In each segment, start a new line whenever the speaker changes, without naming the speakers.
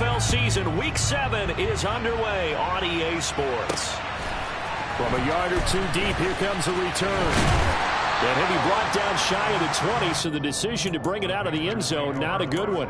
NFL season. Week 7 is underway on EA Sports.
From a yard or two deep, here comes a return. And he'll be brought down shy of the 20, so the decision to bring it out of the end zone, not a good one.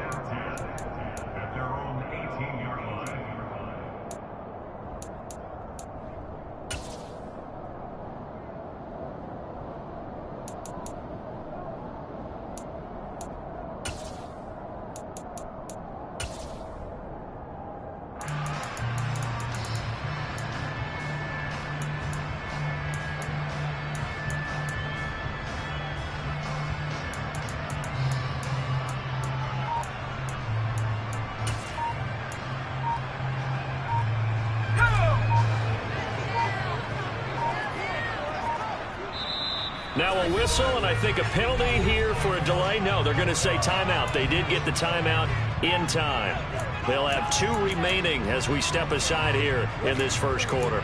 Now a whistle, and I think a penalty here for a delay. No, they're going to say timeout. They did get the timeout in time. They'll have 2 remaining as we step aside here in this first quarter.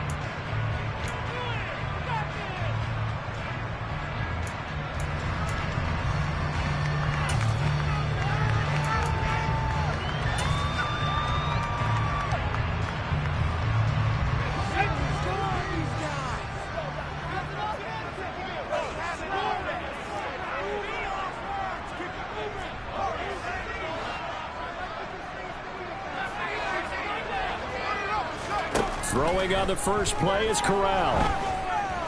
Throwing on the first play is Corral.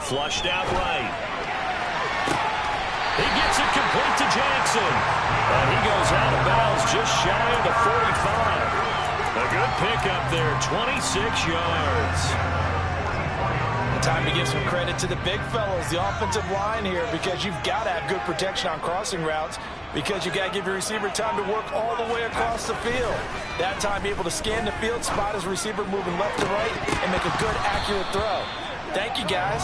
Flushed out right. He gets it complete to Jackson. And he goes out of bounds just shy of the 45. A good pickup there, 26 yards.
Time to give some credit to the big fellows, the offensive line here, because you've got to have good protection on crossing routes, because you got to give your receiver time to work all the way across the field. That time, be able to scan the field, spot his receiver moving left to right, and make a good, accurate throw. Thank you, guys.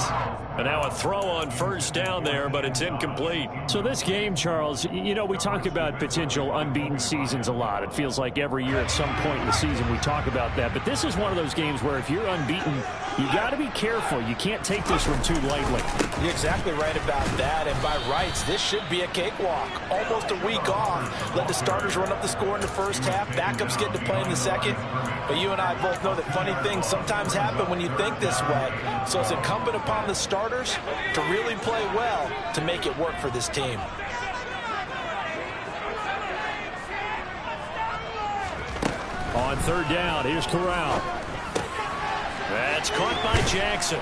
And now a throw on first down there, but it's incomplete.
So this game, Charles, you know, we talk about potential unbeaten seasons a lot. It feels like every year at some point in the season we talk about that. But this is one of those games where if you're unbeaten, you got to be careful. You can't take this one too lightly.
You're exactly right about that. And by rights, this should be a cakewalk. Almost a week off. Let the starters run up the score in the first half. Backups get to play in the second. But you and I both know that funny things sometimes happen when you think this way. So it's incumbent upon the starters to really play well to make it work for this team.
On third down, here's Corral.
That's caught by Jackson.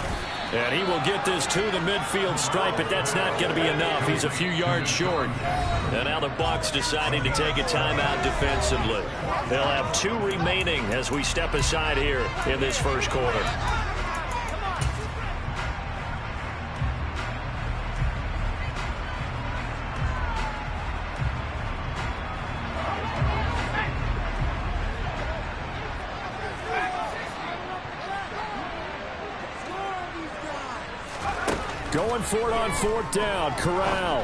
And he will get this to the midfield stripe, but that's not going to be enough. He's a few yards short. And now the Bucs deciding to take a timeout defensively. They'll have 2 remaining as we step aside here in this first quarter.
Going for it on fourth down, Corral.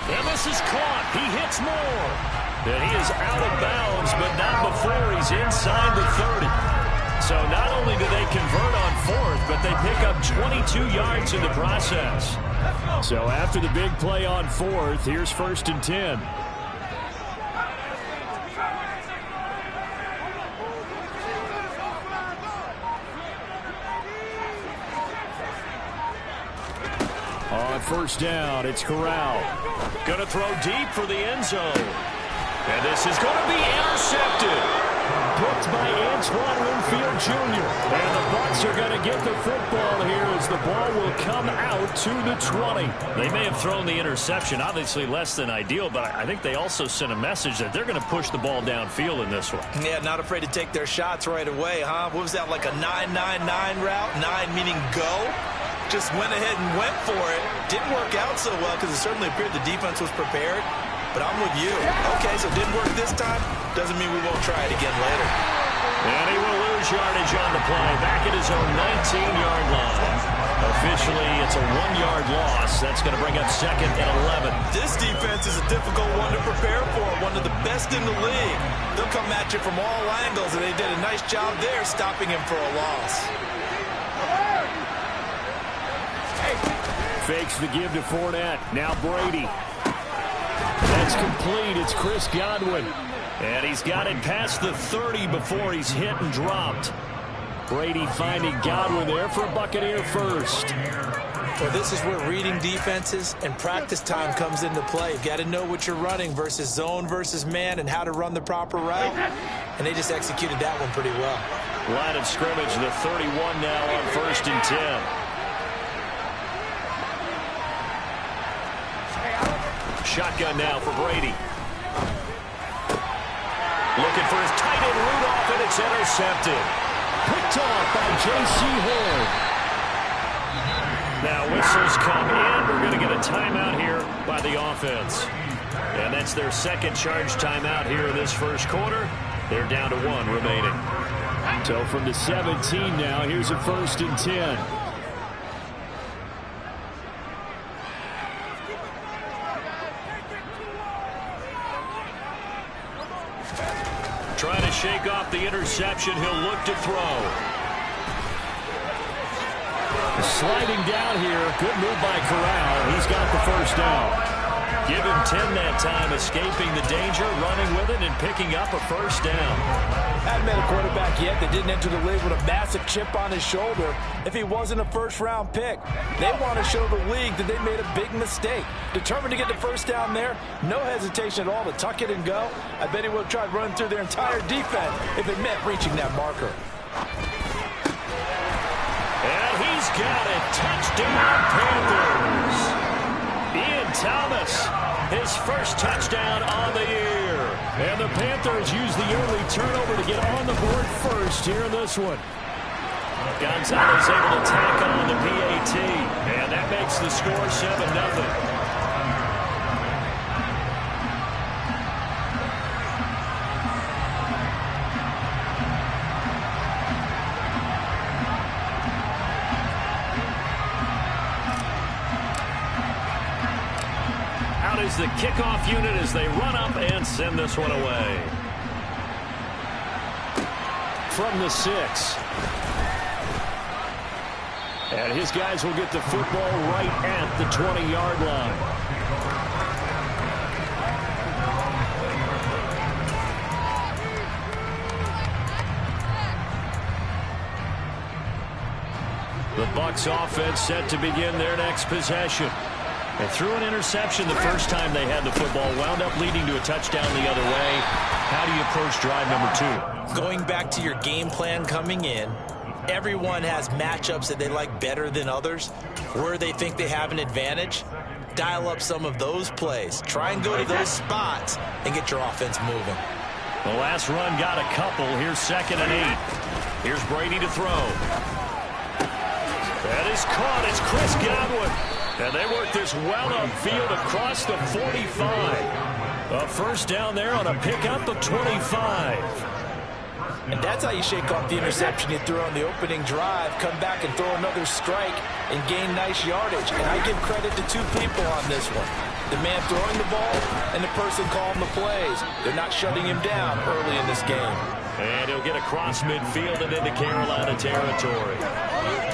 And this is caught. He hits more. And he is out of bounds, but not before he's inside the 30. So not only do they convert on fourth, but they pick up 22 yards in the process.
So after the big play on fourth, here's 1st and 10. On first down, it's Corral.
Going to throw deep for the end zone. And this is going to be intercepted.
Picked by Antoine Winfield Jr. And the Bucs are going to get the football here as the ball will come out to the 20.
They may have thrown the interception, obviously less than ideal, but I think they also sent a message that they're going to push the ball downfield in this one.
Yeah, not afraid to take their shots right away, huh? What was that, like a 9-9-9 route? 9 meaning go? Just went ahead and went for it. Didn't work out so well because it certainly appeared the defense was prepared. But I'm with you. Okay, so it didn't work this time. Doesn't mean we won't try it again later.
And he will lose yardage on the play. Back at his own 19-yard line. Officially, it's a 1-yard loss. That's going to bring up 2nd and 11.
This defense is a difficult one to prepare for. One of the best in the league. They'll come at you from all angles, and they did a nice job there stopping him for a loss.
Fakes the give to Fournette. Now Brady. That's complete. It's Chris Godwin. And he's got it past the 30 before he's hit and dropped. Brady finding Godwin there for a Buccaneer first.
Well, this is where reading defenses and practice time comes into play. You've got to know what you're running versus zone versus man and how to run the proper route. And they just executed that one pretty well.
Line of scrimmage, the 31 now on 1st and 10. Shotgun now for Brady. Looking for his tight end Rudolph, and it's intercepted. Picked off by J.C. Horn. Now whistles come in. We're going to get a timeout here by the offense. And that's their second charge timeout here in this first quarter. They're down to 1 remaining. So from the 17 now, here's a 1st and 10. Trying to shake off the interception. He'll look to throw. Sliding down here. Good move by Corral. He's got the first down. Give him 10 that time, escaping the danger, running with it, and picking up a first down.
Hadn't met a quarterback yet that didn't enter the league with a massive chip on his shoulder if he wasn't a first-round pick. They want to show the league that they made a big mistake. Determined to get the first down there, no hesitation at all to tuck it and go. I bet he would have tried running through their entire defense if it meant reaching that marker.
And he's got it. Touchdown, Panthers. Ian Thomas, his first touchdown on the year. And the Panthers use the early turnover to get on the board first here in this one. Gonzalez able to tack on the PAT, and that makes the score 7-0. Is the kickoff unit as they run up and send this one away. From the 6. And his guys will get the football right at the 20-yard line. The Bucs offense set to begin their next possession. They threw an interception the first time they had the football, wound up leading to a touchdown the other way. How do you approach drive number 2?
Going back to your game plan coming in, everyone has matchups that they like better than others. Where they think they have an advantage, dial up some of those plays. Try and go to those spots and get your offense moving.
The last run got a couple. Here's 2nd and 8. Here's Brady to throw. That is caught. It's Chris Godwin. And they work this well upfield across the 45. A first down there on a pickup of 25.
And that's how you shake off the interception you threw on the opening drive, come back and throw another strike and gain nice yardage. And I give credit to 2 people on this one. The man throwing the ball and the person calling the plays. They're not shutting him down early in this game.
And he'll get across midfield and into Carolina territory.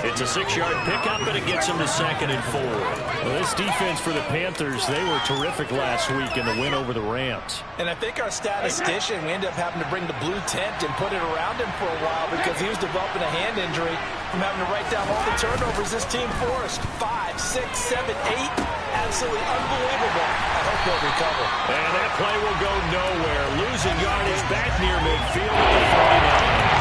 It's a 6-yard pickup, and it gets him to 2nd and 4. Well, this defense for the Panthers, they were terrific last week in the win over the Rams.
And I think our statistician, we ended up having to bring the blue tent and put it around him for a while because he was developing a hand injury from having to write down all the turnovers this team forced. 5, 6, 7, 8. Absolutely unbelievable. I hope he'll recover.
And that play will go nowhere. Losing yardage back near midfield at the 49.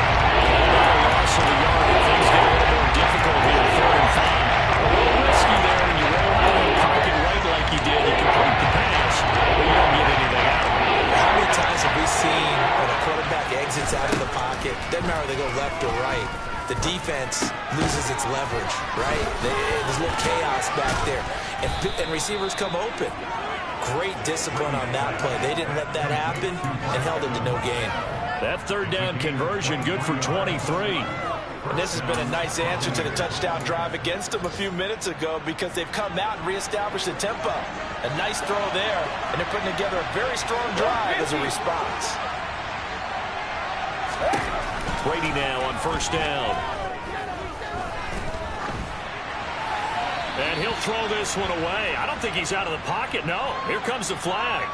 Loss of the yard. Things get a little more difficult here. 3rd and 5. A little risky there, and you roll out of the pocket right like you did. You complete the pass, but you don't get anything out.
How many times have we seen when a quarterback exits out of the pocket, doesn't matter if they go left or right, the defense loses its leverage, right? There's a little chaos back there. And receivers come open. Great discipline on that play. They didn't let that happen and held it to no gain.
That 3rd down conversion good for 23.
And this has been a nice answer to the touchdown drive against them a few minutes ago because they've come out and reestablished the tempo. A nice throw there, and they're putting together a very strong drive as a response.
Brady now on 1st down. And he'll throw this one away. I don't think he's out of the pocket. No, here comes the flag.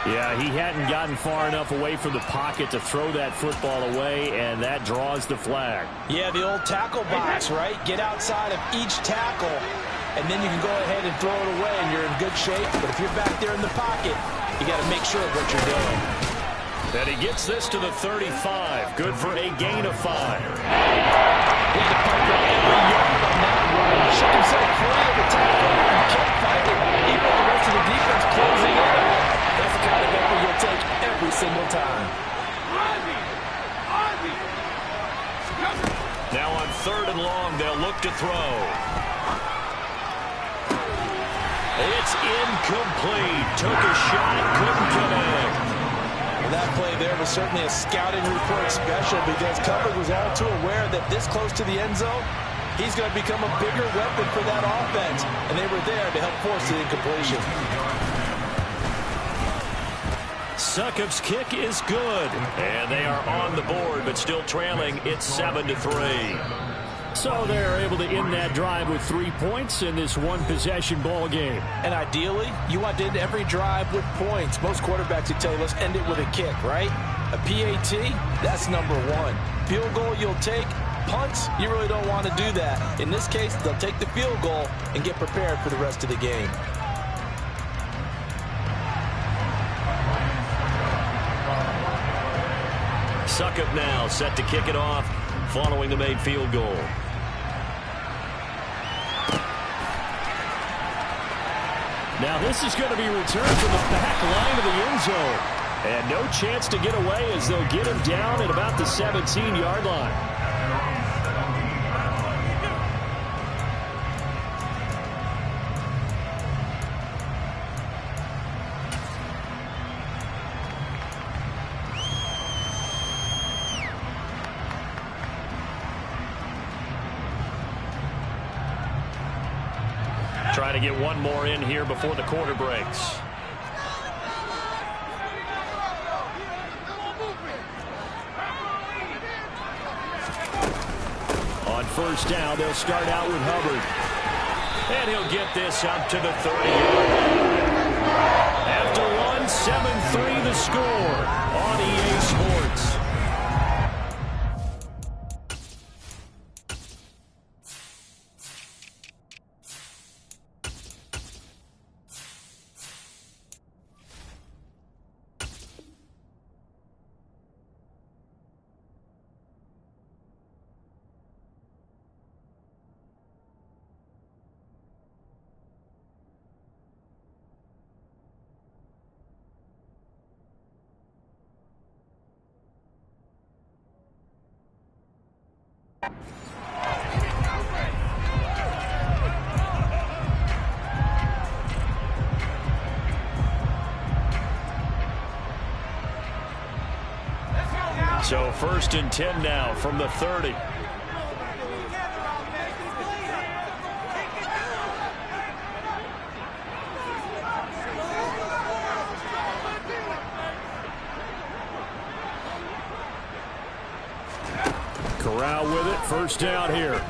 Yeah, he hadn't gotten far enough away from the pocket to throw that football away, and that draws the flag.
Yeah, the old tackle box, right? Get outside of each tackle, and then you can go ahead and throw it away, and you're in good shape. But if you're back there in the pocket, you got to make sure of what you're doing.
And he gets this to the 35. Good for a gain of 5.
He had to fight for every yard on that run. Shook himself free of the tackle and kept fighting, even with the rest of the defense closing in. That's the kind of effort you'll take every single time.
Now on 3rd and long, they'll look to throw. It's incomplete. Took a shot, couldn't connect.
Well, that play there was certainly a scouting report special because coverage was all too aware that this close to the end zone, he's going to become a bigger weapon for that offense, and they were there to help force the incompletion.
Succop's kick is good, and they are on the board, but still trailing. It's 7-3.
So they're able to end that drive with 3 points in this one-possession ball game.
And ideally, you want to end every drive with points. Most quarterbacks would tell you, let's end it with a kick, right? A PAT, that's number 1. Field goal you'll take. Punts, you really don't want to do that. In this case, they'll take the field goal and get prepared for the rest of the game.
Succop now set to kick it off following the made field goal.
Now this is going to be returned from the back line of the end zone. And no chance to get away as they'll get him down at about the 17-yard line. Trying to get one more in here before the quarter breaks. On 1st down, they'll start out with Hubbard.
And he'll get this up to the 30-yard line. After one, 7-3 the score on EA Sports. So 1st and 10 now from the 30.
Corral with it. 1st down here.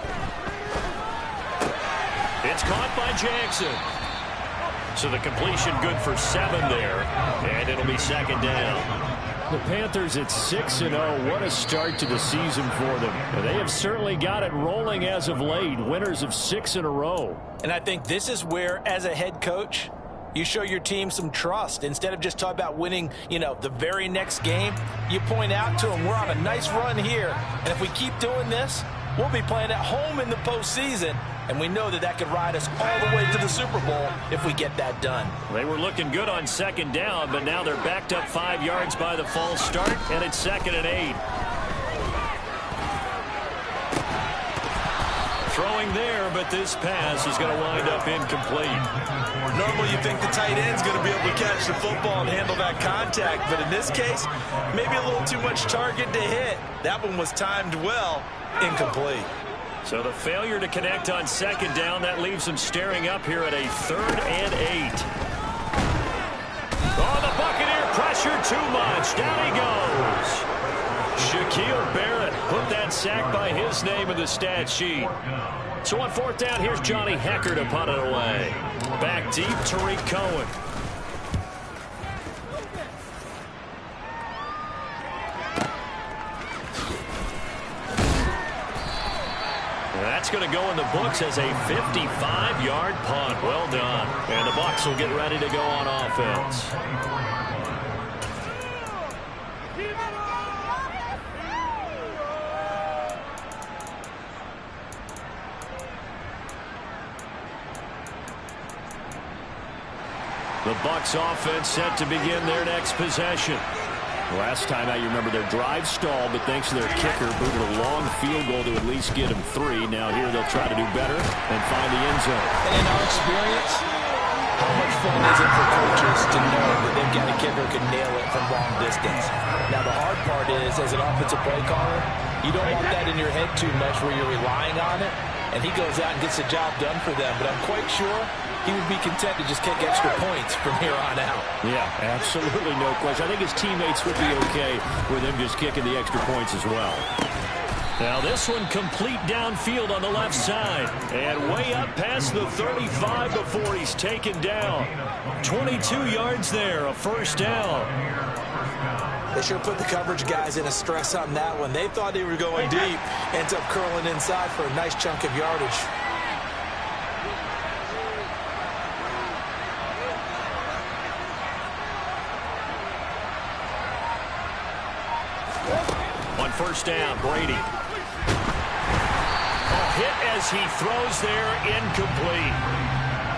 It's caught by Jackson. So the completion good for 7 there. And it'll be 2nd down.
The Panthers at 6-0. What a start to the season for them. They have certainly got it rolling as of late. Winners of 6 in a row.
And I think this is where, as a head coach, you show your team some trust. Instead of just talking about winning, the very next game, you point out to them, we're on a nice run here. And if we keep doing this, we'll be playing at home in the postseason. And we know that could ride us all the way to the Super Bowl if we get that done.
They were looking good on 2nd down, but now they're backed up 5 yards by the false start, and it's 2nd and 8. Throwing there, but this pass is going to wind up incomplete.
Normally you think the tight end's going to be able to catch the football and handle that contact, but in this case, maybe a little too much target to hit. That one was timed well, incomplete.
So the failure to connect on 2nd down, that leaves them staring up here at a 3rd and 8. Oh, the Buccaneer pressure too much. Down he goes. Shaquille Barrett put that sack by his name in the stat sheet. So on 4th down, here's Johnny Hecker to punt it away. Back deep, Tariq Cohen. going to go in the books as a 55-yard punt. Well done. And the Bucs will get ready to go on offense. The Bucs offense set to begin their next possession. Last time out, you remember their drive stalled, but thanks to their kicker, booted a long field goal to at least get them 3. Now here they'll try to do better and find the end zone.
And in our experience, how much fun is it for coaches to know that they've got a kicker who can nail it from long distance? Now the hard part is, as an offensive play caller, you don't want that in your head too much where you're relying on it, and he goes out and gets the job done for them. But I'm quite sure he would be content to just kick extra points from here on out.
Yeah, absolutely no question. I think his teammates would be okay with him just kicking the extra points as well.
Now this one complete downfield on the left side. And way up past the 35 before he's taken down. 22 yards there, a first down.
They sure put the coverage guys in a stress on that one. They thought they were going deep. Ends up curling inside for a nice chunk of yardage.
On first down, Brady. Hit as he throws there, incomplete.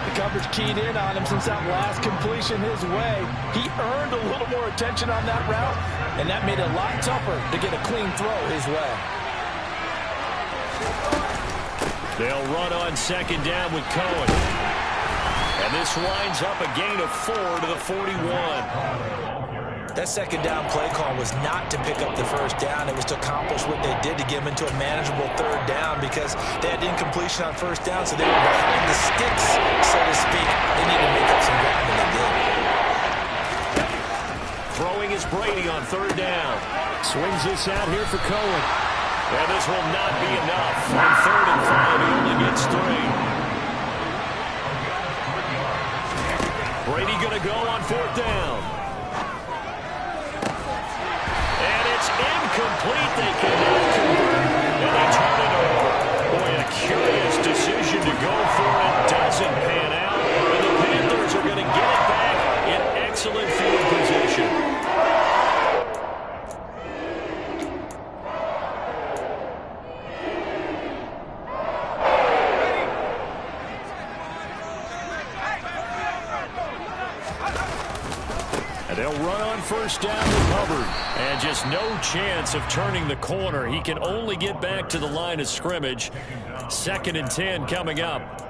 The coverage keyed in on him since that last completion his way. He earned a little more attention on that route, and that made it a lot tougher to get a clean throw his way.
They'll run on second down with Cohen. And this winds up a gain of 4 to the 41.
That second down play call was not to pick up the first down. It was to accomplish what they did to get them into a manageable third down because they had incompletion on first down, so they were behind the sticks, so to speak. They needed to make up some ground, and they did.
Throwing is Brady on third down.
Swings this out here for Cohen.
And this will not be enough. On 3rd and 5, he only gets 3. Brady going to go on 4th down. Incomplete, they cannot convert, and they turn it over. Boy, a curious decision to go for it. Doesn't pan out, and the Panthers are going to get it back in excellent field position. And they'll run on first down with Hubbard. And just no chance of turning the corner. He can only get back to the line of scrimmage. 2nd and 10 coming up.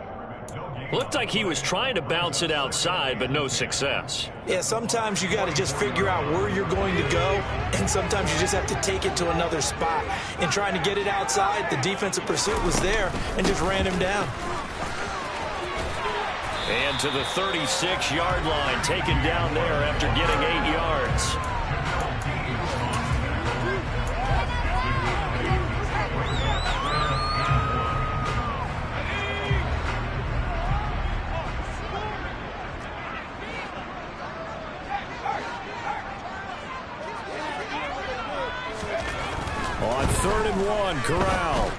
Looked like he was trying to bounce it outside, but no success.
Yeah, sometimes you got to just figure out where you're going to go, and sometimes you just have to take it to another spot. In trying to get it outside, the defensive pursuit was there and just ran him down.
And to the 36-yard line, taken down there after getting 8 yards. On 3rd and 1, Corral.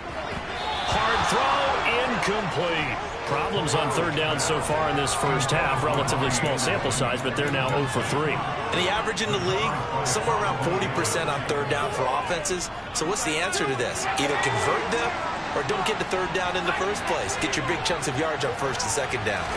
Hard throw, incomplete. Problems on 3rd down so far in this first half. Relatively small sample size, but they're now 0 for 3.
And the average in the league, somewhere around 40% on 3rd down for offenses. So what's the answer to this? Either convert them or don't get the 3rd down in the first place. Get your big chunks of yards on 1st and 2nd down.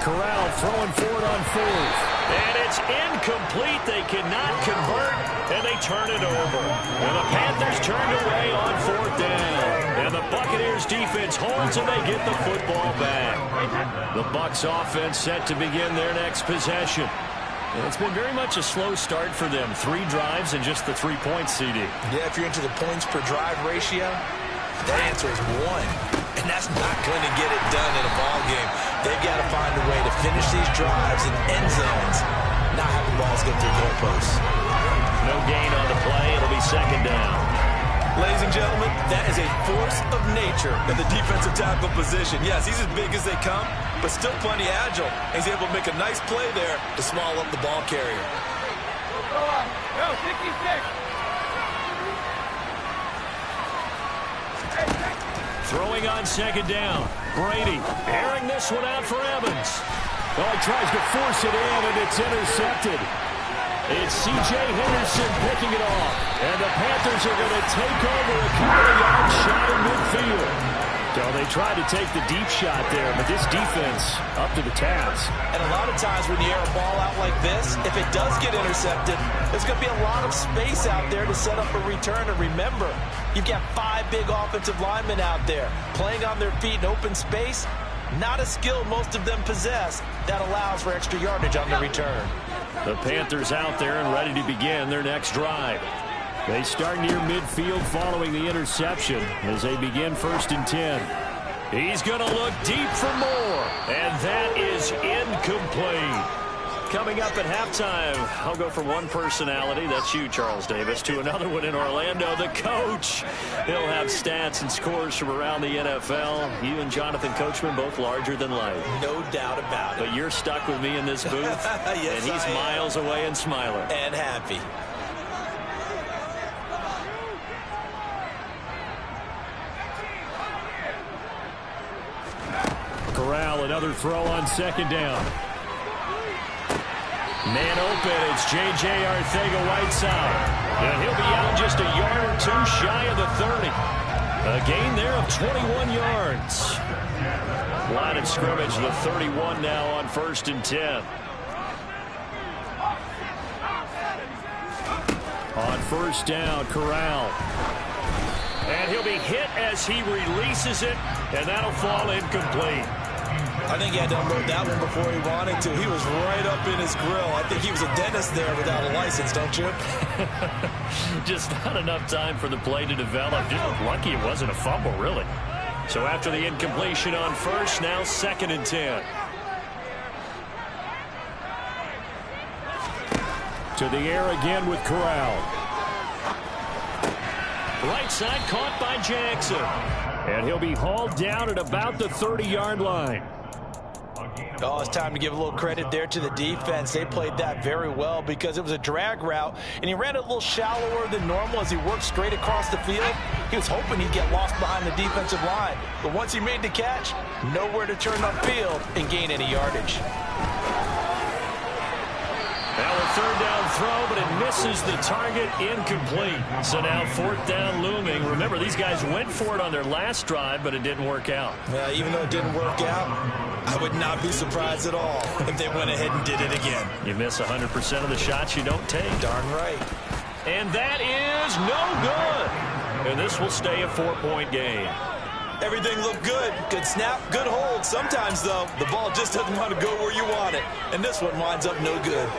Corral throwing forward on 4th.
And it's incomplete. They cannot convert, and they turn it over. And the Panthers turned away on 4th down. And the Buccaneers defense holds, and they get the football back. The Bucs offense set to begin their next possession. And it's been very much a slow start for them. 3 drives and just the 3 points, CD.
Yeah, if you're into the points per drive ratio, that answer is 1. And that's not going to get it done in a ball game. They've got to find a way to finish these drives in end zones, not have the balls go through goalposts.
No gain on the play. It'll be 2nd down.
Ladies and gentlemen, that is a force of nature in the defensive tackle position. Yes, he's as big as they come, but still plenty agile. He's able to make a nice play there to small up the ball carrier.
Go, 66.
Throwing on second down. Brady airing this one out for Evans.
Well, he tries to force it in, and it's intercepted. It's C.J. Henderson picking it off. And the Panthers are going to take over a couple of yards shy of midfield. So they tried to take the deep shot there, but this defense up to the task.
And a lot of times when you air a ball out like this, if it does get intercepted, there's going to be a lot of space out there to set up a return. And remember, you've got 5 big offensive linemen out there playing on their feet in open space. Not a skill most of them possess that allows for extra yardage on the return.
The Panthers out there and ready to begin their next drive.
They start near midfield following the interception as they begin 1st and 10.
He's going to look deep for more, and that is incomplete. Coming up at halftime, I'll go from one personality, that's you, Charles Davis, to another one in Orlando, the coach. He'll have stats and scores from around the NFL. You and Jonathan Coachman both larger than life.
No doubt about it.
But you're stuck with me in this booth,
yes,
and he's miles away and smiling.
And happy.
Corral, another throw on second down.
Man open, it's J.J. Arcega-Whiteside. And he'll be out just a yard or two shy of the 30. A gain there of 21 yards. Line of scrimmage, the 31 now on 1st and 10.
On 1st down, Corral.
And he'll be hit as he releases it, and that'll fall incomplete.
I think he had to unload that one before he wanted to. He was right up in his grill. I think he was a dentist there without a license, don't you?
Just not enough time for the play to develop. Just lucky it wasn't a fumble, really. So after the incompletion on 1st, now 2nd and 10.
To the air again with Corral.
Right side caught by Jackson.
And he'll be hauled down at about the 30-yard line.
Oh, it's time to give a little credit there to the defense. They played that very well because it was a drag route, and he ran it a little shallower than normal as he worked straight across the field. He was hoping he'd get lost behind the defensive line. But once he made the catch, nowhere to turn upfield and gain any yardage.
Now a 3rd down throw, but it misses the target, incomplete. So now 4th down looming. Remember, these guys went for it on their last drive, but it didn't work out.
Even though it didn't work out, I would not be surprised at all if they went ahead and did it again.
You miss 100% of the shots you don't take.
Darn right.
And that is no good. And this will stay a 4-point game.
Everything looked good. Good snap, good hold. Sometimes, though, the ball just doesn't want to go where you want it. And this one winds up no good.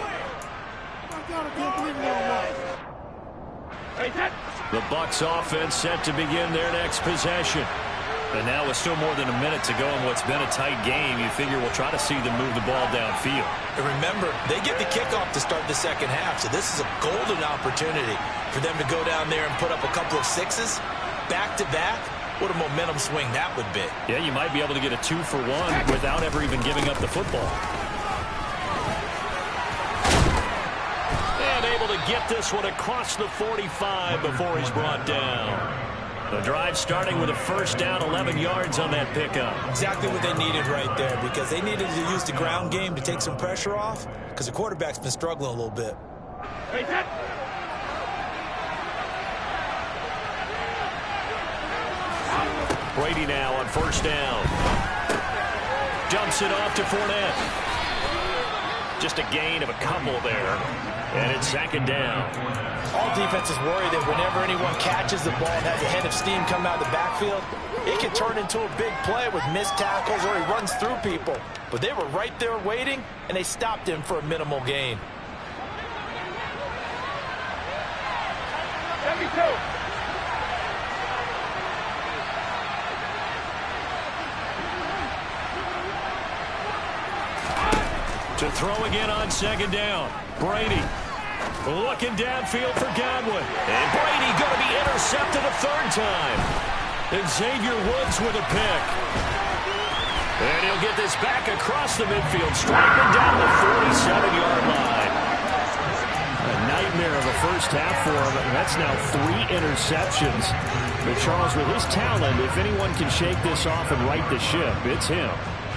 The Bucs offense set to begin their next possession. And now with still more than a minute to go in what's been a tight game, you figure we'll try to see them move the ball downfield.
And remember, they get the kickoff to start the second half, so this is a golden opportunity for them to go down there and put up a couple of sixes back-to-back. What a momentum swing that would be.
Yeah, you might be able to get a 2-for-1 without ever even giving up the football. And able to get this one across the 45 before he's brought down. The drive starting with a 1st down, 11 yards on that pickup.
Exactly what they needed right there, because they needed to use the ground game to take some pressure off, because the quarterback's been struggling a little bit.
Brady now on 1st down. Dumps it off to Fournette. Just a gain of a couple there. And it's 2nd down.
All defenses worry that whenever anyone catches the ball and has a head of steam come out of the backfield, it can turn into a big play with missed tackles or he runs through people. But they were right there waiting, and they stopped him for a minimal gain.
72.
To throw again on 2nd down. Brady looking downfield for Godwin. And Brady going to be intercepted a 3rd time. And Xavier Woods with a pick. And he'll get this back across the midfield stripe and down the 47-yard line. A night
end there of the first half for him, and that's now 3 interceptions. But Charles, with his talent, if anyone can shake this off and right the ship, it's him.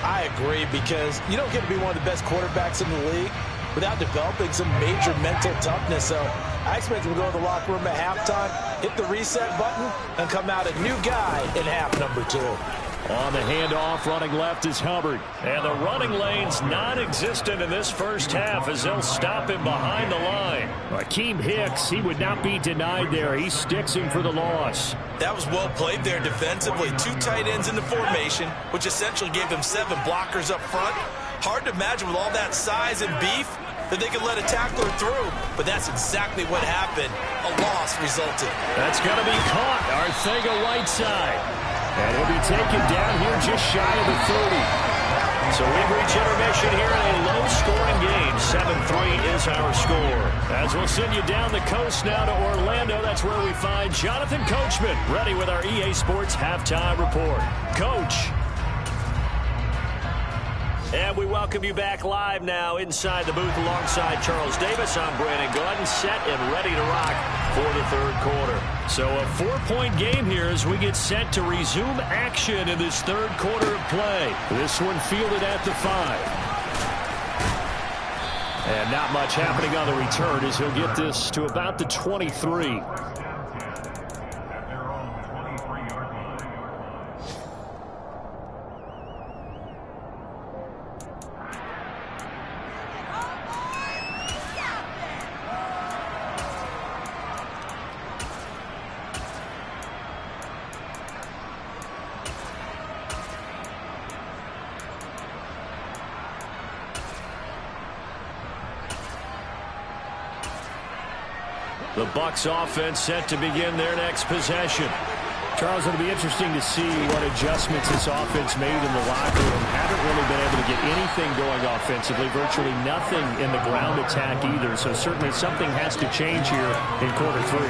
I agree, because you don't get to be one of the best quarterbacks in the league without developing some major mental toughness. So I expect him to go to the locker room at halftime, hit the reset button, and come out a new guy in half number 2.
On the handoff, running left is Hubbard. And the running lane's non-existent in this first half as they'll stop him behind the line.
Akeem Hicks, he would not be denied there. He sticks him for the loss.
That was well played there defensively. 2 tight ends in the formation, which essentially gave them 7 blockers up front. Hard to imagine with all that size and beef that they could let a tackler through, but that's exactly what happened. A loss resulted.
That's going to be caught. Arcega-Whiteside. And he'll be taken down here just shy of the 30. So we've reached intermission here in a low-scoring game. 7-3 is our score. As we'll send you down the coast now to Orlando, that's where we find Jonathan Coachman, ready with our EA Sports Halftime Report. Coach. And we welcome you back live now inside the booth alongside Charles Davis. I'm Brandon Gordon, set and ready to rock for the third quarter. So a 4-point game here as we get set to resume action in this third quarter of play. This one fielded at the 5. And not much happening on the return as he'll get this to about the 23. The Bucs offense set to begin their next possession.
Charles, it'll be interesting to see what adjustments this offense made in the locker room. Haven't really been able to get anything going offensively, virtually nothing in the ground attack either. So certainly something has to change here in quarter 3.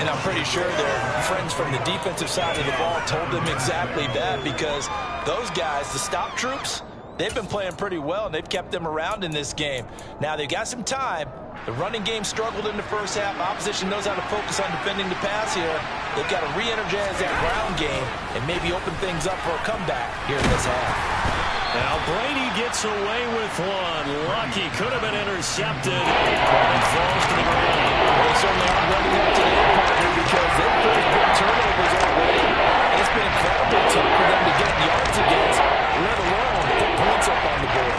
And I'm pretty sure their friends from the defensive side of the ball told them exactly that, because those guys, the stop troops, they've been playing pretty well, and they've kept them around in this game. Now, they've got some time. The running game struggled in the first half. Opposition knows how to focus on defending the pass here. They've got to re-energize that ground game and maybe open things up for a comeback here in this half.
Now Brady gets away with one. Lucky, could have been intercepted. And falls to the ground.
They certainly aren't running up to their partner, because they've forced big turnovers already. It's been incredibly tough for them to get yards against, let alone put points up on the board.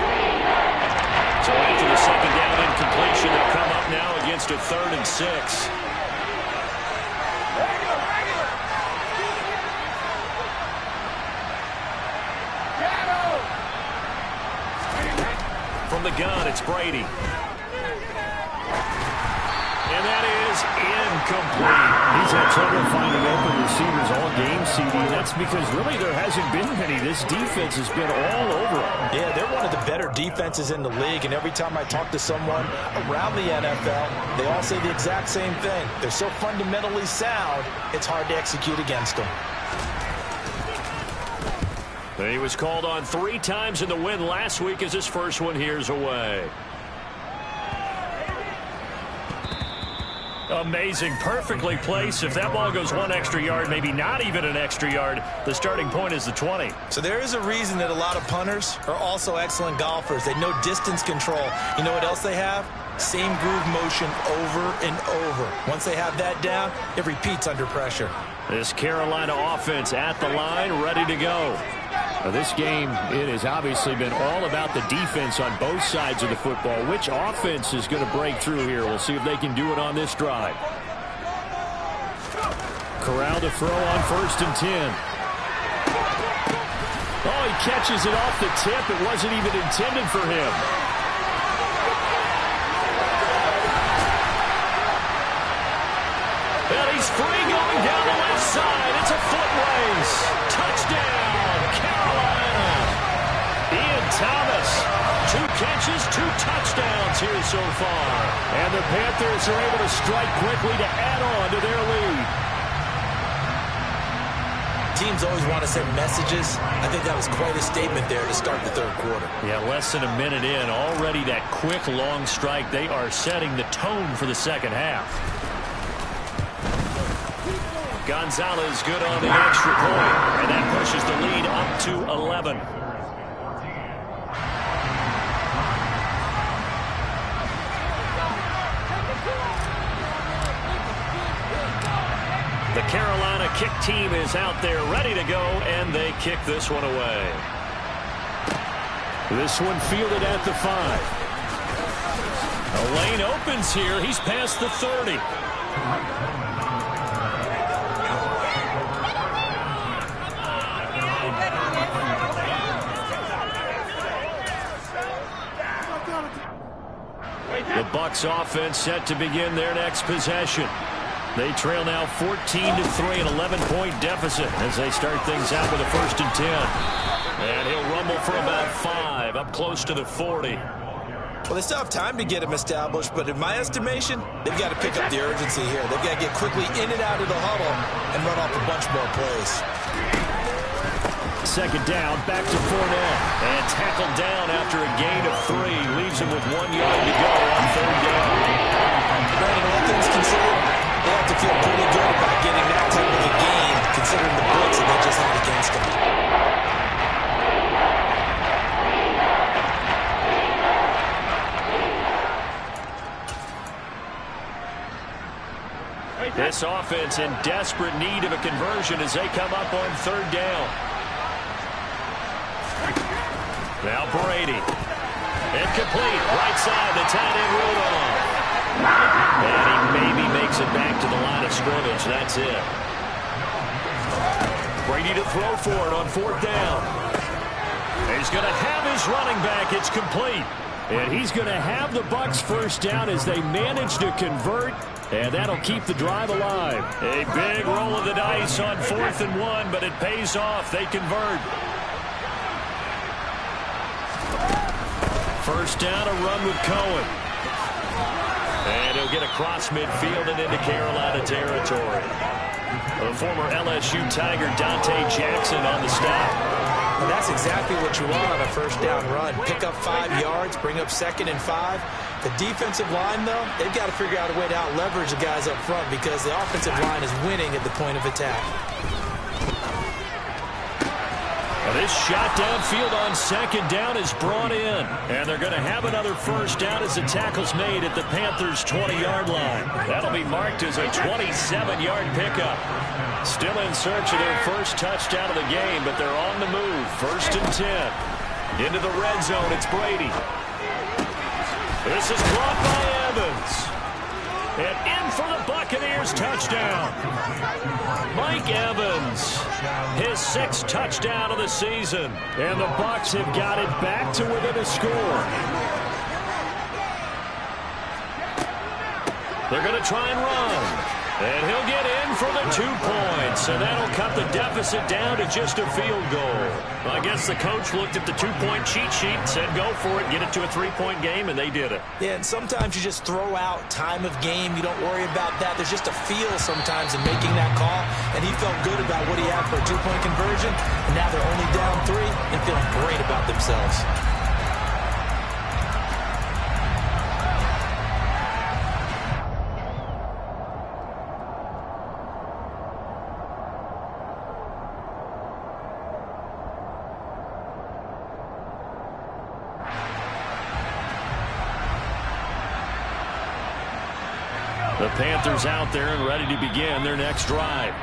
So after the second down incompletion, they'll come up now against a 3rd and 6. From the gun, it's Brady. And that is incomplete.
He's had trouble finding open receivers all game, CD. That's because really there hasn't been many. This defense has been all over them.
Yeah, they're one of the better defenses in the league, and every time I talk to someone around the NFL, they all say the exact same thing. They're so fundamentally sound, it's hard to execute against them.
He was called on 3 times in the win last week as his first one here's away. Amazing, perfectly placed. If that ball goes 1 extra yard, maybe not even an extra yard, the starting point is the 20.
So there is a reason that a lot of punters are also excellent golfers. They know distance control. You know what else they have? Same groove motion over and over. Once they have that down, it repeats under pressure.
This Carolina offense at the line, ready to go.
Now this game, it has obviously been all about the defense on both sides of the football. Which offense is going to break through here? We'll see if they can do it on this drive. Corral to throw on 1st and 10.
Oh, he catches it off the tip. It wasn't even intended for him. And he's free going down the left side. It's a foot race. Touchdown, Carolina. Ian Thomas, 2 catches, 2 touchdowns here so far. And the Panthers are able to strike quickly to add on to their lead.
teams always want to send messages. I think that was quite a statement there to start the third quarter.
Yeah, less than a minute in. Already that quick, long strike. They are setting the tone for the second half. Gonzalez good on the extra point, and that pushes the lead up to 11. The Carolina kick team is out there ready to go, and they kick this one away.
This one fielded at the 5.
A lane opens here. He's past the 30. The Bucs offense set to begin their next possession. They trail now 14-3, an 11-point deficit as they start things out with a 1st and 10. And he'll rumble for about 5, up close to the 40.
Well, they still have time to get him established, but in my estimation, they've got to pick up the urgency here. They've got to get quickly in and out of the huddle and run off a bunch more plays.
Second down, back to Fournette.
And tackled down after a gain of 3. Leaves him with 1 yard to go on 3rd down.
Brandon, all things considered, they have to feel pretty good about getting that type of a gain, considering the blitz that they just had against them.
This offense in desperate need of a conversion as they come up on 3rd down. Now Brady. Incomplete. Right side, the tight end Rudolph. And he maybe makes it back to the line of scrimmage. That's it. Brady to throw for it on 4th down. He's going to have his running back. It's complete.
And he's going to have the Bucs 1st down as they manage to convert. And that'll keep the drive alive.
A big roll of the dice on 4th and 1, but it pays off. They convert. 1st down, a run with Cohen. And he'll get across midfield and into Carolina territory. The former LSU Tiger Dante Jackson on the stop.
And that's exactly what you want on a 1st down run. Pick up 5 yards, bring up 2nd and 5. The defensive line, though, they've got to figure out a way to out-leverage the guys up front because the offensive line is winning at the point of attack.
This shot downfield on 2nd down is brought in. And they're going to have another 1st down as the tackle's made at the Panthers' 20-yard line. That'll be marked as a 27-yard pickup. Still in search of their 1st touchdown of the game, but they're on the move. 1st and 10. Into the red zone, it's Brady. This is caught by Evans. And in for the Buccaneers touchdown. Mike Evans, his 6th touchdown of the season.
And the Bucs have got it back to within a score.
They're going to try and run. And he'll get in for the 2 points. And that'll cut the deficit down to just a field goal. Well, I guess the coach looked at the 2-point cheat sheet and said, go for it, get it to a 3-point game, and they did it.
Yeah, and sometimes you just throw out time of game. You don't worry about that. There's just a feel sometimes in making that call. And he felt good about what he had for a 2-point conversion. And now they're only down 3 and feeling great about themselves.
The Panthers out there and ready to begin their next drive.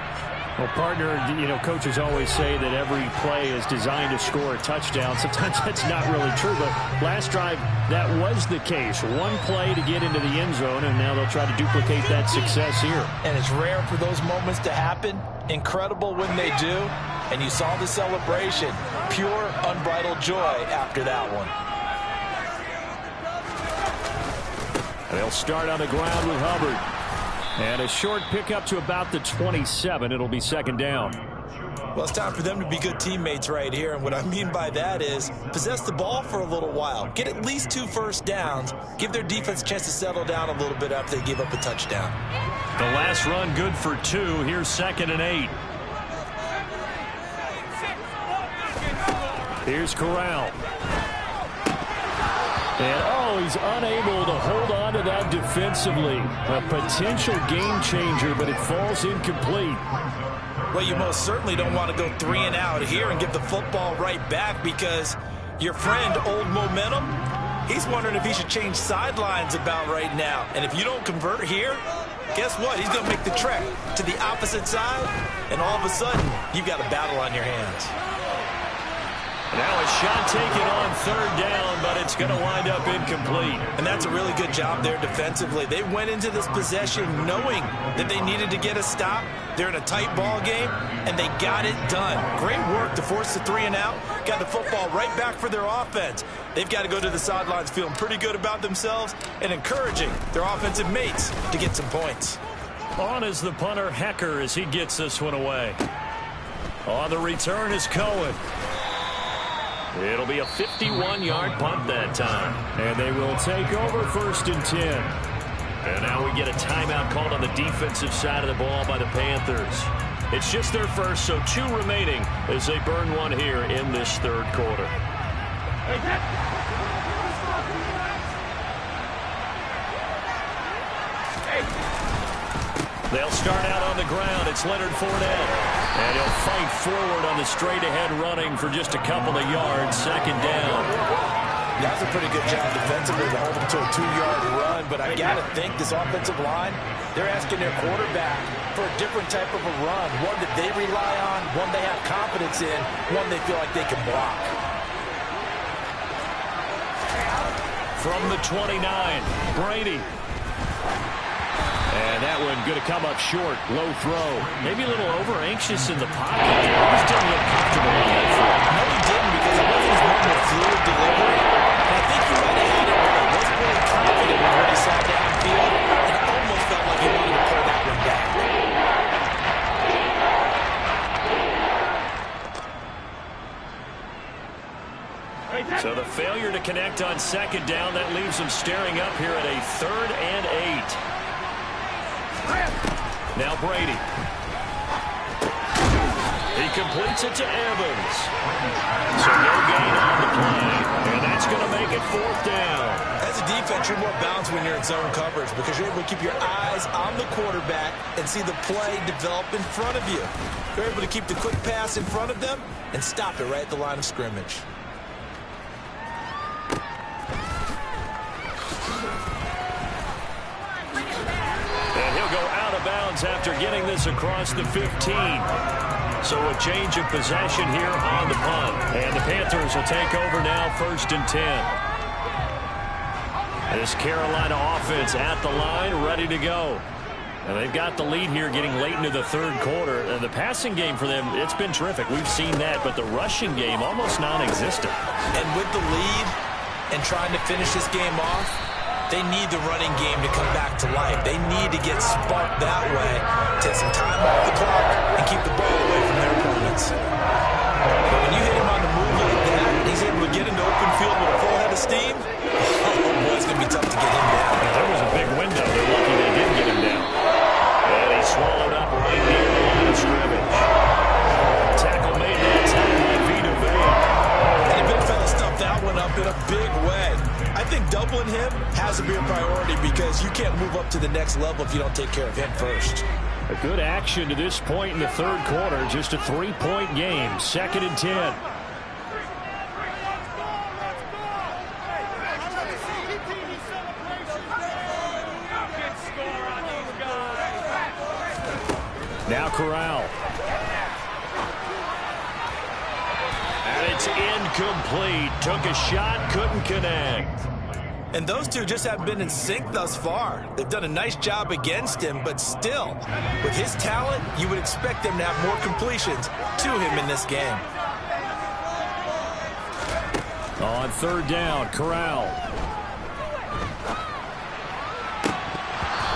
Well, partner, you know, coaches always say that every play is designed to score a touchdown. Sometimes that's not really true, but last drive, that was the case. 1 play to get into the end zone, and now they'll try to duplicate that success here.
And it's rare for those moments to happen. Incredible when they do. And you saw the celebration. Pure, unbridled joy after that one.
They'll start on the ground with Hubbard. And a short pickup to about the 27. It'll be 2nd down.
Well, it's time for them to be good teammates right here. And what I mean by that is possess the ball for a little while. Get at least 2 first downs. Give their defense a chance to settle down a little bit after they give up a touchdown.
The last run good for 2. Here's 2nd and 8.
Here's Corral. And, oh, he's unable to hold on to that defensively. A potential game changer, but it falls incomplete.
Well, you most certainly don't want to go 3 and out here and give the football right back, because your friend, Old Momentum, he's wondering if he should change sidelines about right now. And if you don't convert here, guess what? He's going to make the trek to the opposite side, and all of a sudden, you've got a battle on your hands.
Now a shot taken on 3rd down, but it's going to wind up incomplete.
And that's a really good job there defensively. They went into this possession knowing that they needed to get a stop. They're in a tight ball game, and they got it done. Great work to force the 3 and out. Got the football right back for their offense. They've got to go to the sidelines feeling pretty good about themselves and encouraging their offensive mates to get some points.
On is the punter, Hecker, as he gets this one away. On the return is Cohen. It'll be a 51-yard punt that time.
And they will take over 1st and 10.
And now we get a timeout called on the defensive side of the ball by the Panthers. It's just their first, so 2 remaining as they burn one here in this 3rd quarter. They'll start out on the ground. It's Leonard Fournette. And he'll fight forward on the straight-ahead running for just a couple of yards. 2nd down.
That's a pretty good job defensively to hold them to a 2-yard run. But I got to think this offensive line, they're asking their quarterback for a different type of a run. One that they rely on, one they have confidence in, one they feel like they can block.
From the 29, Brady. And that one going to come up short. Low throw. Maybe a little over-anxious in the pocket there. He just didn't look comfortable on that throw.
No, he didn't, because it wasn't his normal fluid delivery. I think he might have had it where he wasn't really confident when he sat downfield, and it almost felt like he wanted to pull that one back.
So the failure to connect on 2nd down, that leaves them staring up here at a 3rd and 8. Now Brady. He completes it to Evans. So no gain on the play. And that's going to make it 4th down.
As a defense, you're more balanced when you're in zone coverage because you're able to keep your eyes on the quarterback and see the play develop in front of you. You're able to keep the quick pass in front of them and stop it right at the line of scrimmage.
After getting this across the 15. So a change of possession here on the punt. And the Panthers will take over now 1st and 10. This Carolina offense at the line, ready to go. And they've got the lead here getting late into the 3rd quarter. And the passing game for them, it's been terrific. We've seen that, but the rushing game almost non-existent.
And with the lead and trying to finish this game off, they need the running game to come back to life. They need to get sparked that way, take some time off the clock, and keep the ball away from their opponents. But when you hit him on the move like that, and he's able to get into open field with a full head of steam, oh boy, it's going to be tough to get him down.
There was a big window. They're lucky they did get him down. And he swallowed up right near the line of scrimmage. Tackle made that time by Vita Vea.
And the big fella stuffed that one up in a big way. I think doubling him has to be a priority because you can't move up to the next level if you don't take care of him first.
A good action to this point in the 3rd quarter. Just a 3-point game. 2nd and 10. Now Corral.
And it's incomplete. Took a shot, couldn't connect.
And those two just haven't been in sync thus far. They've done a nice job against him, but still, with his talent, you would expect them to have more completions to him in this game.
On 3rd down, Corral.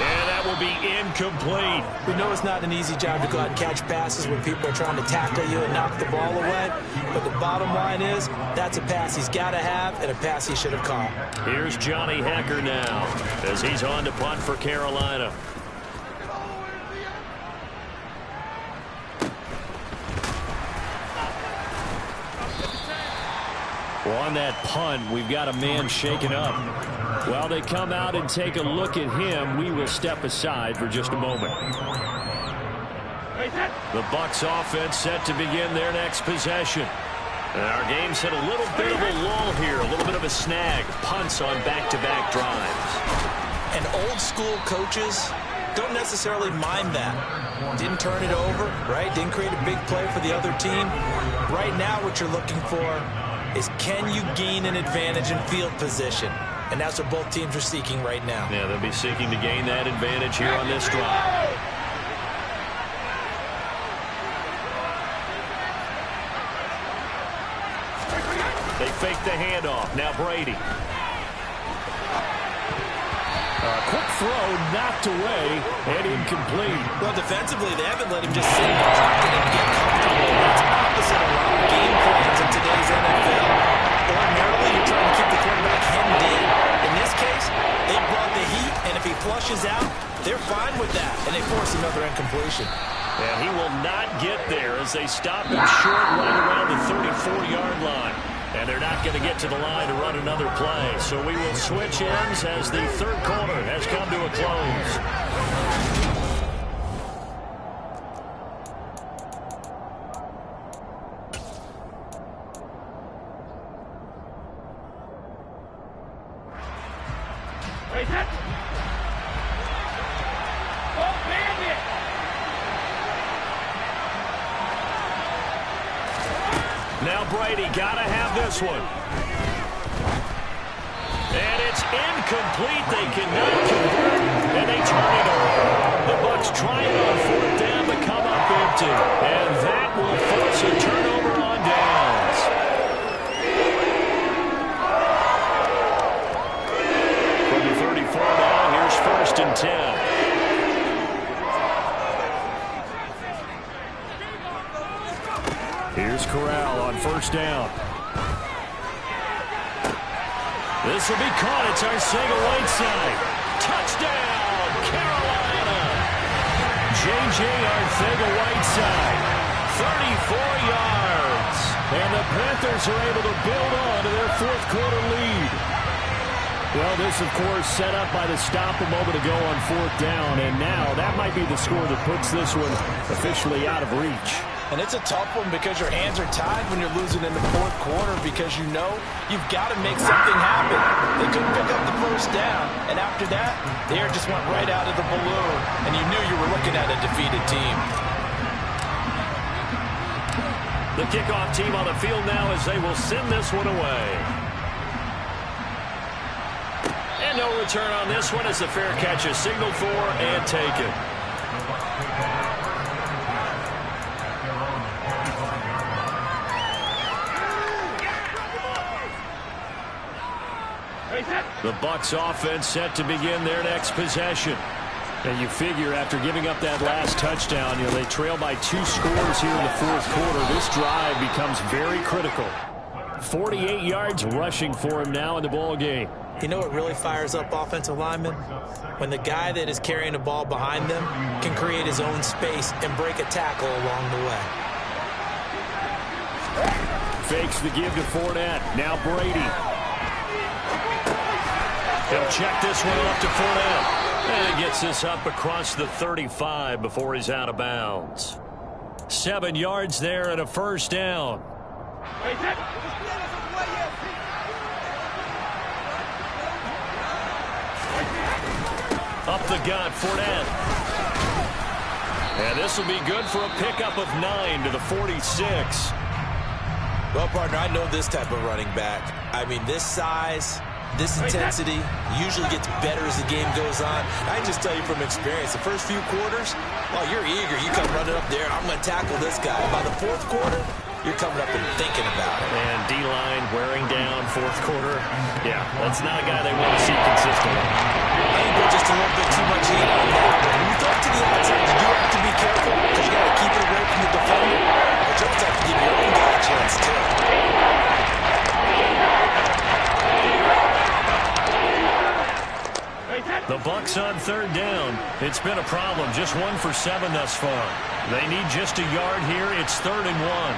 And that will be incomplete.
We know it's not an easy job to go out and catch passes when people are trying to tackle you and knock the ball away. But the bottom line is, that's a pass he's got to have and a pass he should have caught.
Here's Johnny Hecker now as he's on to punt for Carolina.
Well, on that punt, we've got a man shaken up. While they come out and take a look at him, we will step aside for just a moment. The Bucs offense set to begin their next possession. And our game's hit a little bit of a lull here, a little bit of a snag. Punts on back-to-back drives.
And old-school coaches don't necessarily mind that. Didn't turn it over, right? Didn't create a big play for the other team. Right now what you're looking for is, can you gain an advantage in field position? And that's what both teams are seeking right now.
Yeah, they'll be seeking to gain that advantage here on this drive. They fake the handoff. Now Brady.
Quick throw, knocked away, and incomplete.
Well, defensively, they haven't let him just sit in the pocket and get comfortable. That's opposite a lot of game plans in today's NFL. Ordinarily, you're trying to keep the quarterback hemmed in. In this case, they brought the heat, and if he flushes out, they're fine with that, and they force another incompletion.
And he will not get there as they stop him short right around the 34-yard line. And they're not going to get to the line to run another play. So we will switch ends as the third quarter has come to a close. Now Brady got to have this one. And it's incomplete. They cannot convert, and they turn it over. The Bucs try it on fourth down to come up empty. And that will force a turnover on downs. From the 34 now, here's first and 10.
Here's Corral on first down.
This will be caught. It's Arcega-Whiteside. Touchdown, Carolina. J.J. Arcega-Whiteside, 34 yards. And the Panthers are able to build on to their fourth quarter lead.
Well, this, of course, set up by the stop a moment ago on fourth down. And now that might be the score that puts this one officially out of reach.
And it's a tough one because your hands are tied when you're losing in the fourth quarter because you know you've got to make something happen. They couldn't pick up the first down, and after that, the air just went right out of the balloon, and you knew you were looking at a defeated team.
The kickoff team on the field now as they will send this one away. And no return on this one as the fair catch is signaled for and taken. The Bucs offense set to begin their next possession.
And you figure after giving up that last touchdown, they trail by 2 scores here in the fourth quarter. This drive becomes very critical. 48 yards rushing for him now in the ball game.
You know what really fires up offensive linemen? When the guy that is carrying the ball behind them can create his own space and break a tackle along the way.
Fakes the give to Fournette. Now Brady.
He'll check this one off to Fournette. And gets this up across the 35 before he's out of bounds. 7 yards there and a first down. Up the gut, Fournette. And this will be good for a pickup of 9 to the 46.
Well, partner, I know this type of running back. I mean, this size, this intensity usually gets better as the game goes on. I can just tell you from experience, the first few quarters, well, you're eager. You come running up there, I'm going to tackle this guy. By the fourth quarter, you're coming up and thinking about it.
And D-line wearing down fourth quarter. Yeah, that's not a guy they want to see consistently.
I think we're just a little bit too much heat on that. When you throw it to the outside, you do have to be careful because you got to keep it away from the defender. But you also have to give your own guy a chance, too.
The Bucs on third down. It's been a problem. Just 1 for 7 thus far. They need just a yard here. It's 3rd and 1.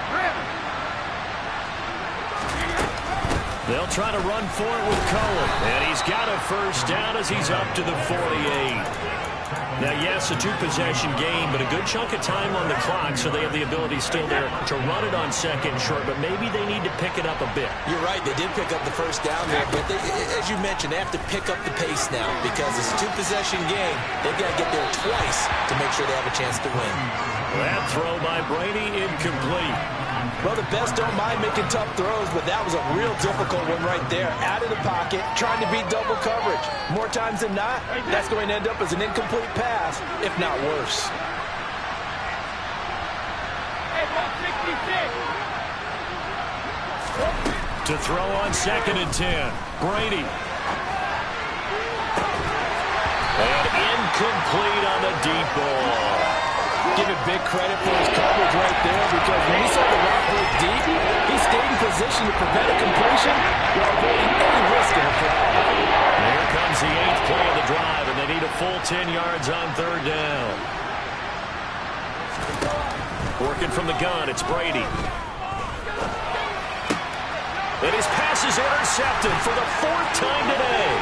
They'll try to run for it with Cohen. And he's got a first down as he's up to the 48. Now, yes, a two-possession game, but a good chunk of time on the clock, so they have the ability still there to run it on second short, but maybe they need to pick it up a bit.
You're right. They did pick up the first down there, but as you mentioned, they have to pick up the pace now because it's a two-possession game. They've got to get there twice to make sure they have a chance to win.
That throw by Brady incomplete.
Well, the best don't mind making tough throws, but that was a real difficult one right there. Out of the pocket, trying to beat double coverage. More times than not, that's going to end up as an incomplete pass, if not worse.
To throw on 2nd and 10. Brady. And incomplete on the deep ball.
Give it big credit for his coverage right there because when he saw the route break deep, he stayed in position to prevent a completion while avoiding any risk of a flag.
Here comes the 8th play of the drive, and they need a full 10 yards on 3rd down. Working from the gun, it's Brady. And his pass is intercepted for the 4th time today.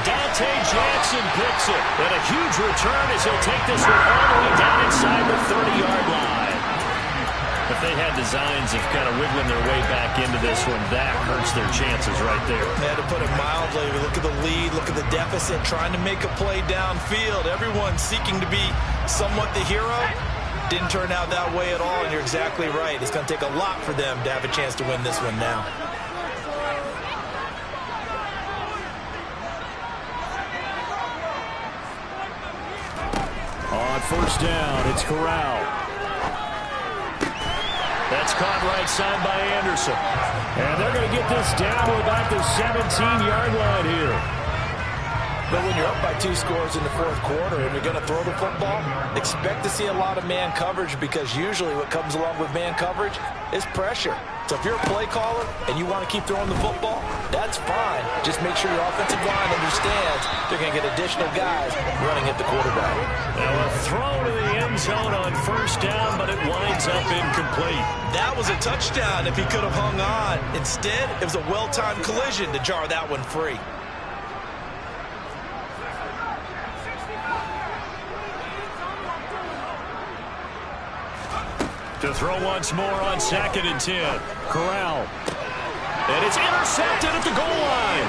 Dante Jackson picks it. And a huge return as he'll take this one all the way down inside the 30-yard line. If they had designs of kind of wiggling their way back into this one, that hurts their chances right there.
They had to put it mildly. Look at the lead, look at the deficit, trying to make a play downfield. Everyone seeking to be somewhat the hero. Didn't turn out that way at all, and you're exactly right. It's going to take a lot for them to have a chance to win this one now.
On 1st down, it's Corral.
That's caught right side by Anderson.
And they're going to get this down to about the 17-yard line here.
But when you're up by 2 scores in the 4th quarter and you're going to throw the football, expect to see a lot of man coverage because usually what comes along with man coverage is pressure. So if you're a play caller and you want to keep throwing the football, that's fine. Just make sure your offensive line understands they're going to get additional guys running at the quarterback.
Now a throw to the end zone on 1st down, but it winds up incomplete.
That was a touchdown if he could have hung on. Instead, it was a well-timed collision to jar that one free.
To throw once more on 2nd and 10.
Corral.
And it's intercepted at the goal line.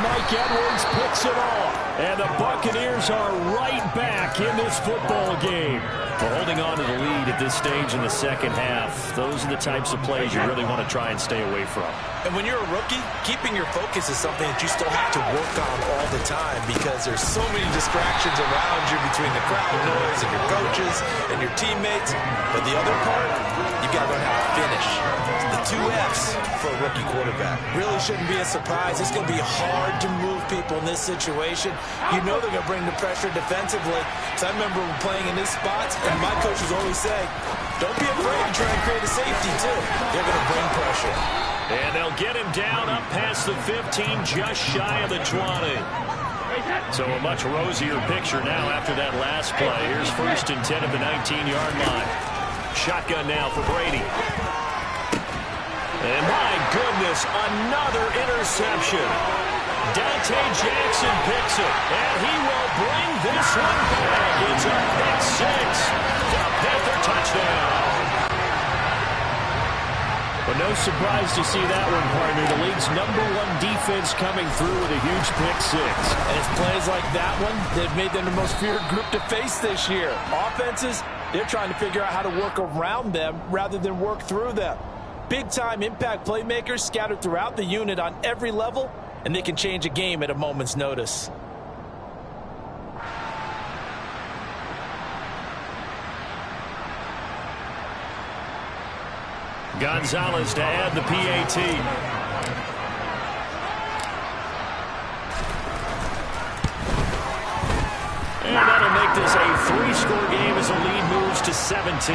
Mike Edwards picks it off. And the Buccaneers are right back in this football game.
For holding on to the lead at this stage in the 2nd half, those are the types of plays you really want to try and stay away from.
And when you're a rookie, keeping your focus is something that you still have to work on all the time because there's so many distractions around you between the crowd noise and your coaches and your teammates. But the other part, you got to learn how to finish. The 2 F's for a rookie quarterback. Really shouldn't be a surprise. It's going to be hard to move people in this situation. You know they're going to bring the pressure defensively. So I remember playing in these spots, and my coaches always say, don't be afraid to try and create a safety, too. They're going to bring pressure.
And they'll get him down up past the 15, just shy of the 20. So a much rosier picture now after that last play. Here's 1st and 10 at the 19-yard line. Shotgun now for Brady. And my goodness, another interception. Dante Jackson picks it, and he will bring this one back. It's a pick 6. The Panther touchdown.
But no surprise to see that one, partner. The league's #1 defense coming through with a huge pick 6.
And it's plays like that one that made them the most feared group to face this year. Offenses, they're trying to figure out how to work around them rather than work through them. Big-time impact playmakers scattered throughout the unit on every level, and they can change a game at a moment's notice.
Gonzalez to add the PAT. And that'll make this a 3-score game as the lead moves to 17.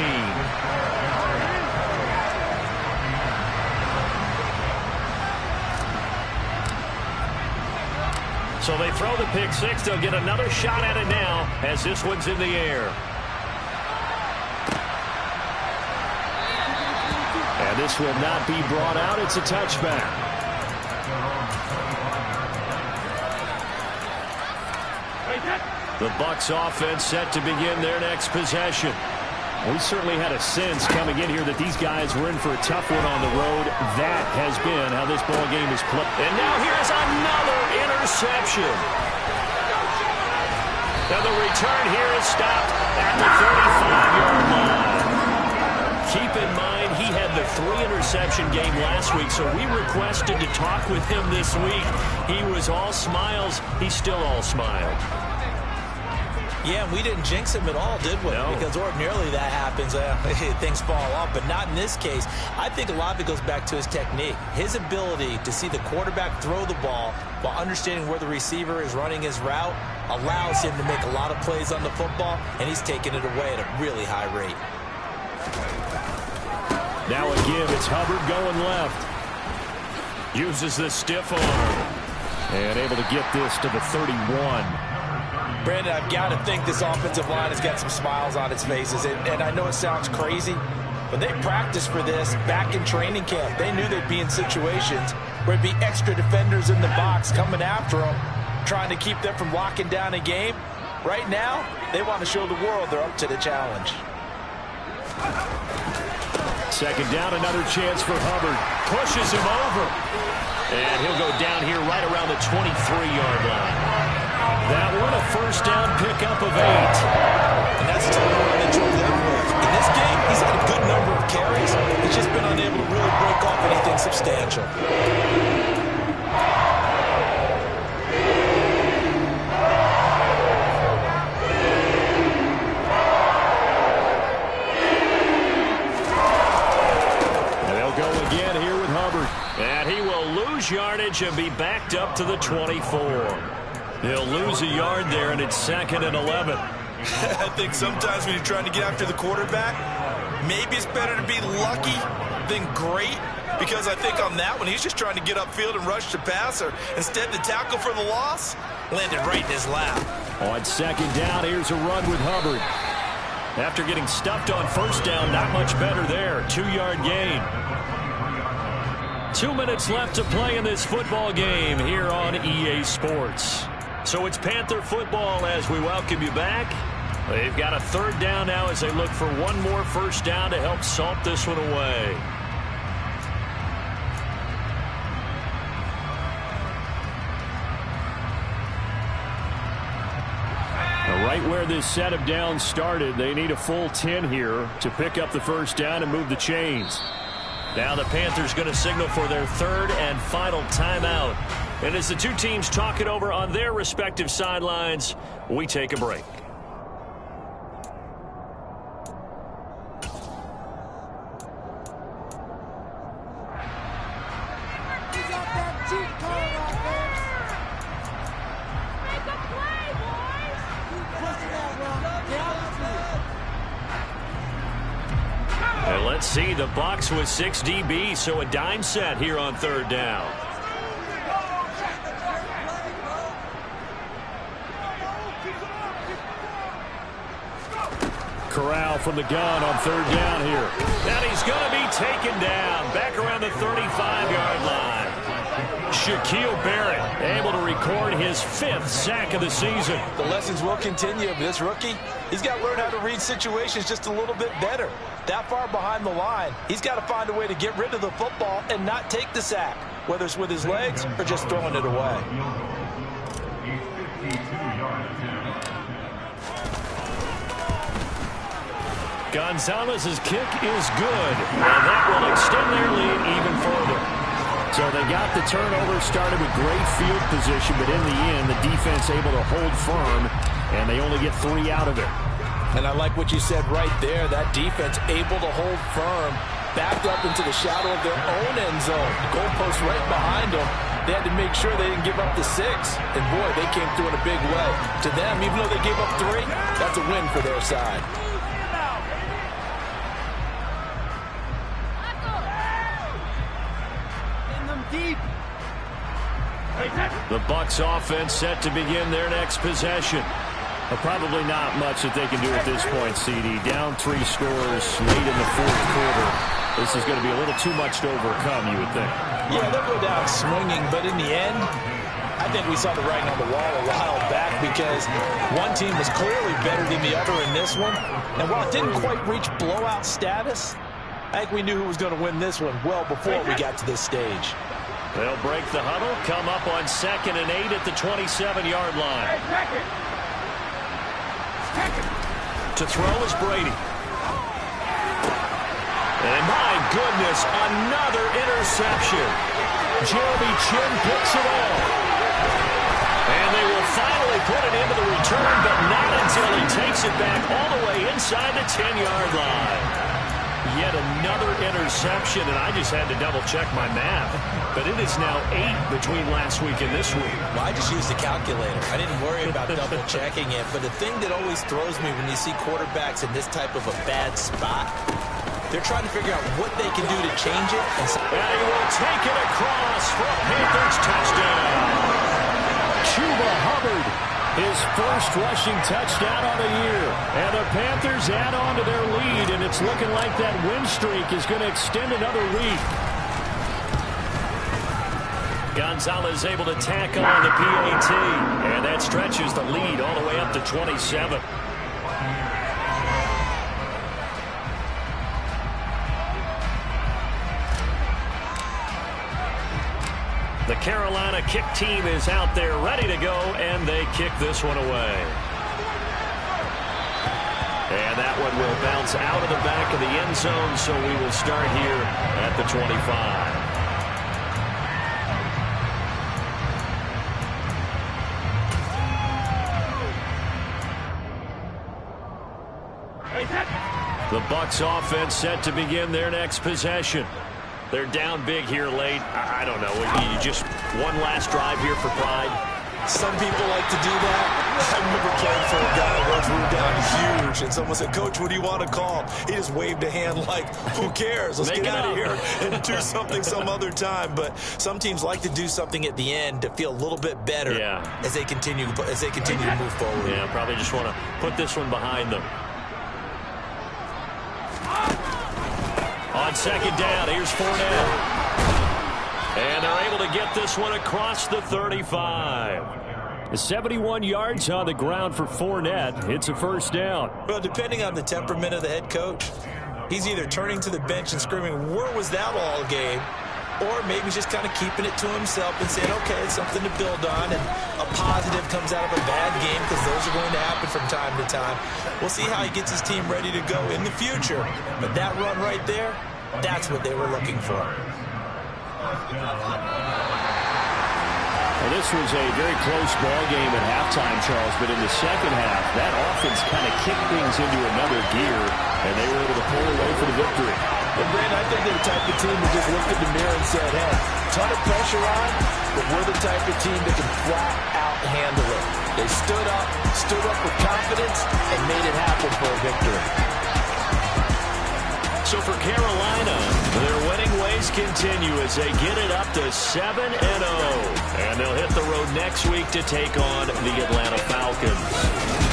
So they throw the pick 6. They'll get another shot at it now as this one's in the air. And this will not be brought out. It's a touchback. The Bucs offense set to begin their next possession.
We certainly had a sense coming in here that these guys were in for a tough one on the road. That has been how this ball game is played.
And now here's another interception. Now the return here is stopped at the 35-yard line. Keep in mind, he had the 3-interception game last week, so we requested to talk with him this week. He was all smiles. He's still all smile.
Yeah, and we didn't jinx him at all, did we?
No.
Because ordinarily that happens. Things fall off, but not in this case. I think a lot of it goes back to his technique. His ability to see the quarterback throw the ball while understanding where the receiver is running his route allows him to make a lot of plays on the football, and he's taking it away at a really high rate.
Now a give. It's Hubbard going left.
Uses the stiff arm.
And able to get this to the 31.
Brandon, I've got to think this offensive line has got some smiles on its faces. And I know it sounds crazy, but they practiced for this back in training camp. They knew they'd be in situations where it'd be extra defenders in the box coming after them, trying to keep them from locking down a game. Right now, they want to show the world they're up to the challenge.
Second down, another chance for Hubbard.
Pushes him over. And he'll go down here right around the 23-yard line. That one a first down pickup of 8.
And that's a total run that drove that with. In this game, he's had a good number of carries. He's just been unable to really break off anything substantial.
And they'll go again here with Hubbard.
And he will lose yardage and be backed up to the 24. He'll lose a yard there, and it's 2nd and 11.
I think sometimes when you're trying to get after the quarterback, maybe it's better to be lucky than great, because I think on that one, he's just trying to get upfield and rush the passer. Instead, the tackle for the loss landed right in his lap.
On second down, here's a run with Hubbard.
After getting stuffed on first down, not much better there. 2-yard gain. 2 minutes left to play in this football game here on EA Sports. So it's Panther football as we welcome you back. They've got a third down now as they look for one more first down to help salt this one away.
Right where this set of downs started, they need a full 10 here to pick up the first down and move the chains.
Now the Panthers going to signal for their third and final timeout. And as the two teams talk it over on their respective sidelines, we take a break. And let's see, the Bucs with 6 DB, so a dime set here on third down.
Corral from the gun on third down here.
And he's going to be taken down back around the 35-yard line. Shaquille Barrett able to record his 5th sack of the season.
The lessons will continue. This rookie, he's got to learn how to read situations just a little bit better. That far behind the line, he's got to find a way to get rid of the football and not take the sack, whether it's with his legs or just throwing it away.
Gonzalez's kick is good, and that will extend their lead even further.
So they got the turnover started with great field position, but in the end, the defense able to hold firm, and they only get 3 out of it.
And I like what you said right there. That defense able to hold firm, backed up into the shadow of their own end zone. Goalpost right behind them. They had to make sure they didn't give up the 6. And boy, they came through in a big way. To them, even though they gave up 3, that's a win for their side.
The Bucs offense set to begin their next possession.
Probably not much that they can do at this point, CD. Down 3 scores late in the fourth quarter. This is going to be a little too much to overcome, you would think.
Yeah, they'll go down swinging, but in the end, I I think we saw the writing on the wall a while back because one team was clearly better than the other in this one. And while it didn't quite reach blowout status, I think we knew who was going to win this one well before we got to this stage.
They'll break the huddle, come up on 2nd and 8 at the 27-yard line. To throw is Brady. And my goodness, another interception. Jeremy Chin picks it off. And they will finally put it into the return, but not until he takes it back all the way inside the 10-yard line. Yet another interception, and I just had to double-check my math. But it is now 8 between last week and this week.
Well, I just used a calculator. I didn't worry about double-checking it. But the thing that always throws me when you see quarterbacks in this type of a bad spot, they're trying to figure out what they can do to change it. And
he will take it across for a Panthers touchdown.
Chuba Hubbard, his first rushing touchdown on the year. And the Panthers add on to their lead, and it's looking like that win streak is going to extend another week.
Gonzalez able to tackle on the PAT, and that stretches the lead all the way up to 27. The Carolina kick team is out there ready to go, and they kick this one away. And that one will bounce out of the back of the end zone, so we will start here at the 25. The Bucs offense set to begin their next possession. They're down big here late. I don't know. You just one last drive here for pride.
Some people like to do that. I remember playing for a guy once we were down huge, and someone said, "Coach, what do you want to call?" He just waved a hand like, "Who cares? Let's get out of here and do something some other time." But some teams like to do something at the end to feel a little bit better as they continue to move forward.
Yeah, probably just want to put this one behind them. On 2nd down, here's Fournette. And they're able to get this one across the 35.
71 yards on the ground for Fournette. It's a first down.
Well, depending on the temperament of the head coach, he's either turning to the bench and screaming, "Where was that all game?" Or maybe he's just kind of keeping it to himself and saying, okay, it's something to build on, and a positive comes out of a bad game, because those are going to happen from time to time. We'll see how he gets his team ready to go in the future. But that run right there, that's what they were looking for.
Well, this was a very close ball game at halftime, Charles, but in the second half, that offense kind of kicked things into another gear, and they were able to pull away for the victory.
Well, Brandon, I think they're the type of team that just looked in the mirror and said, hey, ton of pressure on, but we're the type of team that can flat out handle it. They stood up with confidence, and made it happen for a victory.
So for Carolina, their winning ways continue as they get it up to 7-0. And they'll hit the road next week to take on the Atlanta Falcons.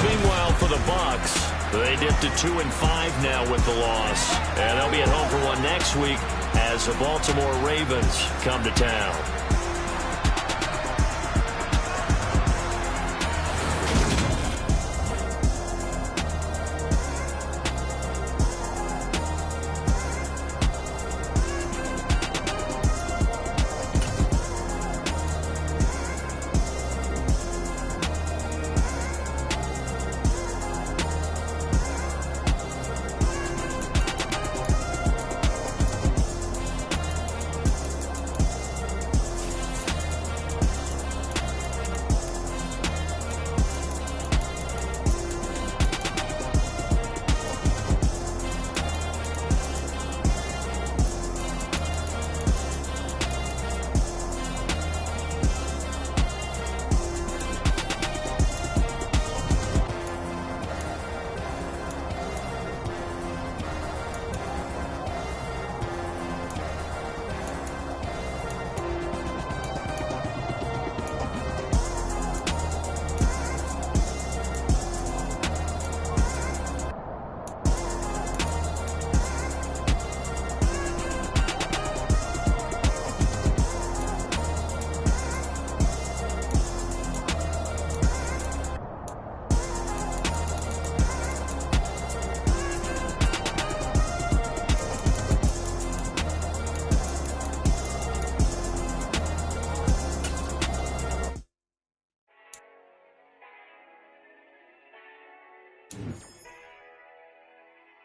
Meanwhile, for the Bucs, they dipped to 2-5 now with the loss. And they'll be at home for one next week as the Baltimore Ravens come to town.